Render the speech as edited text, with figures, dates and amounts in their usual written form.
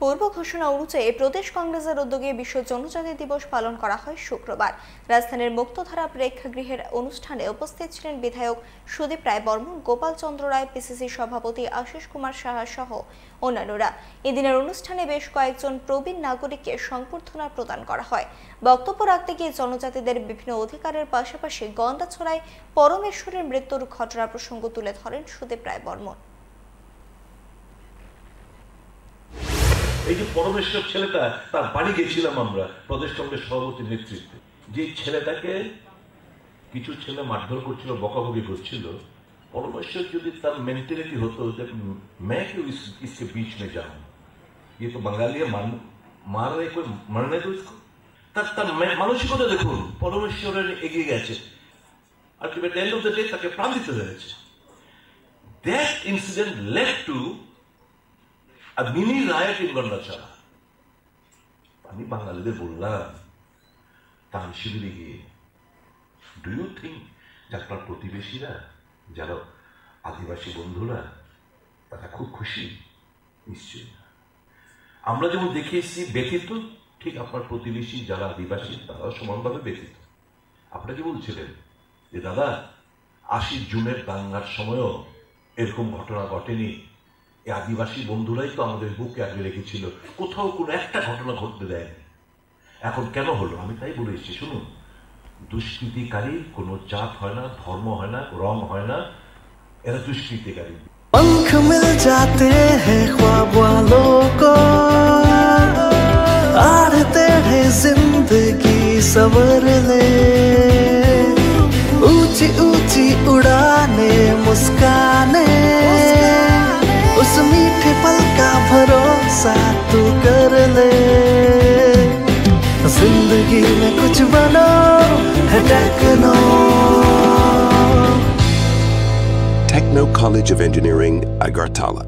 পূর্ব ঘোষণা অনুযায়ী প্রদেশ কংগ্রেসের উদ্যোগে বিশ্ব জনজাতি দিবস পালন করা হয় শুক্রবার। রাজধানীর মুক্তধারা প্রেক্ষাগৃহের অনুষ্ঠানে উপস্থিত ছিলেন বিধায়ক সুদীপ রায় বর্মন, গোপাল চন্দ্র রায়, পিসিসি সভাপতি আশিস কুমার সাহা সহ অন্যান্যরা। এদিনের অনুষ্ঠানে বেশ কয়েকজন প্রবীণ নাগরিককে সংবর্ধনা প্রদান করা হয়। বক্তব্য রাখতে গিয়ে জনজাতিদের বিভিন্ন অধিকারের পাশাপাশি গন্ডাছড়ায় পরমেশ্বরের মৃত্যুর ঘটনা প্রসঙ্গ তুলে ধরেন সুদীপ রায় বর্মন। এই যে পরমেশ্বর ছেলেটা, তার বাড়ি গেছিলাম আমরা প্রদেশ কংগ্রেস সভাপতির নেতৃত্বে। যে ছেলেটাকে কিছু ছেলে মারধর করছিল, বকাবকি করছিল, পরমেশ্বর যদি তার মেন্টালিটি হতো যে मैं क्यों इसके बीच में जाऊं, ये तो बंगाली है, मार रहे कोई मरने दो इसको। তার মানসিকতা দেখুন, পরমেশ্বরের এগিয়ে গেছে, ultimately end of the day তাকে প্রাণ দিতে হয়েছে। That incident led to a mini riot in Gandacherra. আমি বাঙালিদের বললাম তার শিবিরে গিয়ে, ডু ইউ থিঙ্ক যে আপনার প্রতিবেশীরা যারা আদিবাসী বন্ধুরা তারা খুব খুশি? নিশ্চয়ই না। আমরা যেমন দেখিয়েছি ব্যথিত, ঠিক আপনার প্রতিবেশী যারা আদিবাসী তারাও সমানভাবে ব্যথিত। আপনারা কি বলছিলেন যে দাদা ৮০ জুনের দাঙ্গার সময়ও এরকম ঘটনা ঘটেনি, এই আদিবাসী বন্ধুরাই তো আমাদের বুকে আগলে রেখেছিল, কোথাও কোনো একটা ঘটনা ঘটতে দেয়নি। এখন কেন হলো? আমি তাই বলে এসেছি, শুনুন, দুষ্কৃতিকারীর কোনো জাত হয় না, ধর্ম হয় না, রং হয় না, এরা দুষ্কৃতিকারী। पंख मिल जाते हैं ख्वाब वालों को, आड़ते हैं जिंदगी सवर ले, ऊंची ऊंची उड़ाने मुस्काने, उस मीठे पल का भरोसा तू कर ले। जिंदगी में कुछ बनो है techno. Techno College of Engineering, Agartala.